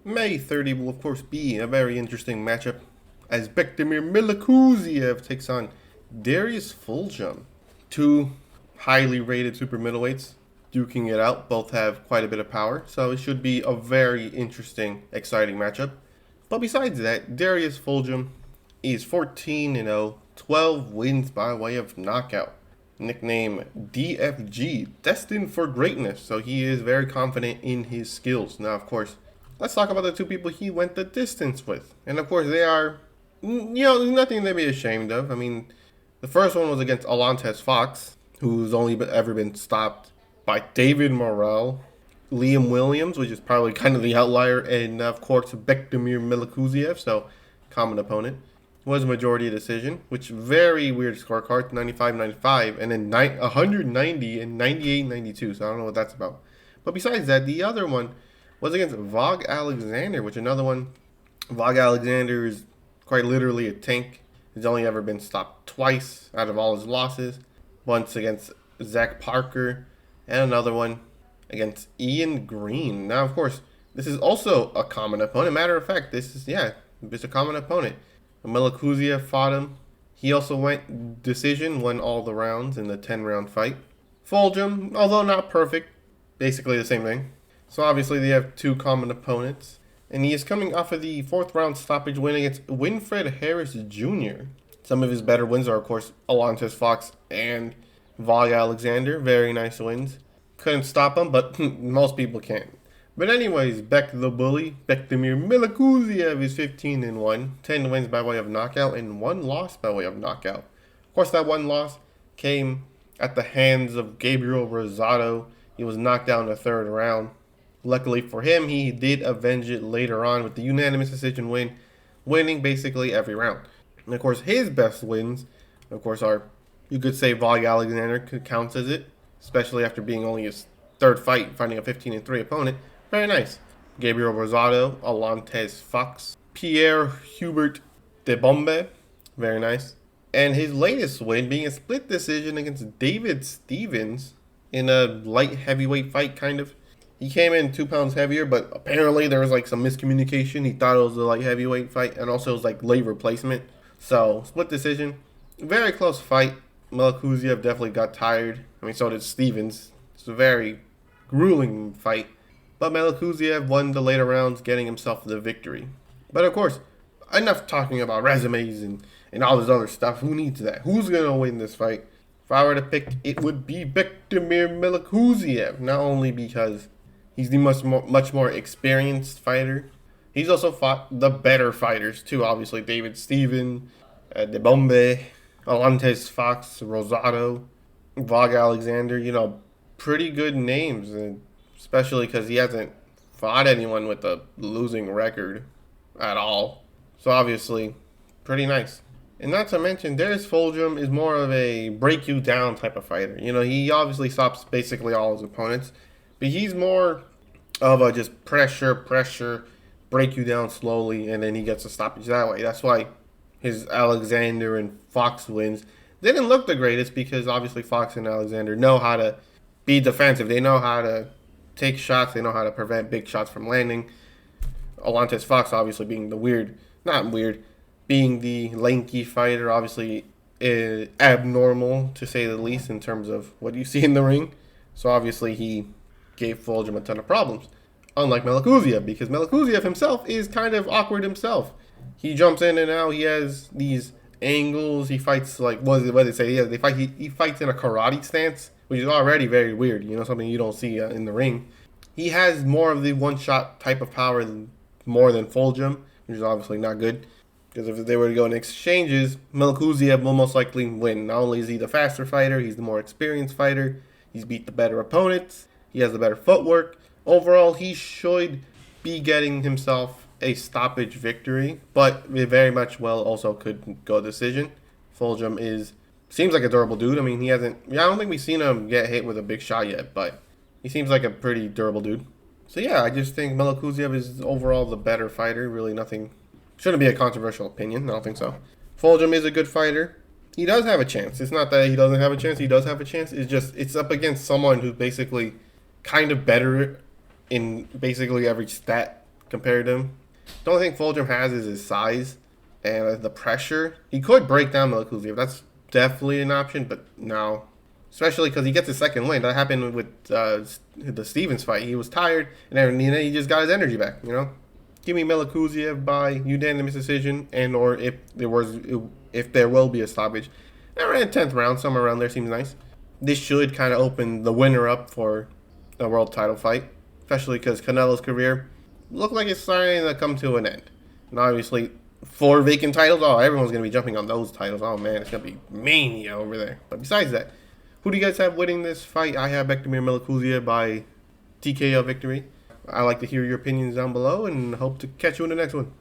May 30 will of course be a very interesting matchup as Melikuziev takes on Darius Fulghum. Two highly rated super middleweights duking it out. Both have quite a bit of power, so it should be a very interesting, exciting matchup. But besides that, Darius Fulghum is 14-0, 12 wins by way of knockout. Nickname DFG, destined for greatness, so he is very confident in his skills. Now, of course, let's talk about the two people he went the distance with. And of course, they are, nothing to be ashamed of. I mean, the first one was against Alontes Fox, who's only ever been stopped by David Morrell, Liam Williams, which is probably kind of the outlier, and of course, Melikuziev, so common opponent. Was majority decision, which very weird scorecard, 95-95, and then 190 and 98-92, so I don't know what that's about. But besides that, the other one was against Vog Alexander, which another one, Vog Alexander is quite literally a tank. He's only ever been stopped twice out of all his losses. Once against Zach Parker, and another one against Ian Green. Now, of course, this is also a common opponent. Matter of fact, it's a common opponent. Melikuziev fought him. He also went decision, won all the rounds in the 10-round fight. Fulghum, although not perfect, basically the same thing. So obviously they have two common opponents. And he is coming off of the 4th round stoppage win against Winfred Harris Jr. Some of his better wins are, of course, Alontes Fox and Vog Alexander. Very nice wins. Couldn't stop him, but most people can't. But anyways, back to the bully. Melikuziev is 15-1, 10 wins by way of knockout, and 1 loss by way of knockout. Of course, that 1 loss came at the hands of Gabriel Rosado. He was knocked down in the 3rd round. Luckily for him, he did avenge it later on with the unanimous decision win, winning basically every round. And of course, his best wins, of course, are, you could say Vog Alexander counts as it, especially after being only his 3rd fight, fighting a 15-3 opponent. Very nice. Gabriel Rosado, Alontes Fox, Pierre Hubert de Bombe. Very nice. And his latest win being a split decision against David Stevens in a light heavyweight fight, kind of. He came in 2 pounds heavier, but apparently there was like some miscommunication. He thought it was a light heavyweight fight, and also it was like late replacement. So, split decision. Very close fight. Melikuziev definitely got tired. I mean, so did Stevens. It's a very grueling fight. But Melikuziev won the later rounds, getting himself the victory. But of course, enough talking about resumes and all this other stuff. Who needs that? Who's going to win this fight? If I were to pick, it would be Melikuziev. Not only because he's the much more experienced fighter. He's also fought the better fighters too. Obviously, David Stevens, De Bombe, Alontes Fox, Rosado, Vog Alexander. Pretty good names. Especially because he hasn't fought anyone with a losing record at all. So obviously, pretty nice. And not to mention, Darius Fulghum is more of a break you down type of fighter. He obviously stops basically all his opponents. But he's more of a just pressure, break you down slowly, and then he gets a stoppage that way. That's why his Alexander and Fox wins didn't look the greatest, because obviously Fox and Alexander know how to be defensive. They know how to take shots. They know how to prevent big shots from landing. Alontes Fox obviously being being the lanky fighter, obviously abnormal to say the least in terms of what you see in the ring. So obviously he gave Fulghum a ton of problems. Unlike Melikuziev, because Melikuziev himself is kind of awkward himself. He jumps in and out. He has these angles. He fights like, what did they say? He fights in a karate stance, which is already very weird, something you don't see in the ring. He has more of the one-shot type of power more than Fulghum, which is obviously not good. Because if they were to go in exchanges, Melikuziev will most likely win. Not only is he the faster fighter, he's the more experienced fighter. He's beat the better opponents. He has the better footwork. Overall, he should be getting himself a stoppage victory, but it very much well also could go decision. Fulghum seems like a durable dude. I mean, I don't think we've seen him get hit with a big shot yet, but he seems like a pretty durable dude. So yeah, I just think Melikuziev is overall the better fighter. Really shouldn't be a controversial opinion. I don't think so. Fulghum is a good fighter. He does have a chance. It's not that he doesn't have a chance. He does have a chance. It's up against someone who's basically kind of better in basically every stat compared to him. The only thing Fulghum has is his size and the pressure. He could break down Melikuziev. That's definitely an option, but no. Especially because he gets a second win. That happened with the Stevens fight. He was tired, and then he just got his energy back. You know, give me Melikuziev by unanimous decision, and or if there will be a stoppage, around 10th round, somewhere around there seems nice. This should kind of open the winner up for a world title fight, especially because Canelo's career looked like it's starting to come to an end. And obviously, 4 vacant titles. Oh, everyone's gonna be jumping on those titles. Oh man, it's gonna be mania over there. But besides that, who do you guys have winning this fight? I have Bektemir Melikuziev by TKO victory. I'd like to hear your opinions down below and hope to catch you in the next one.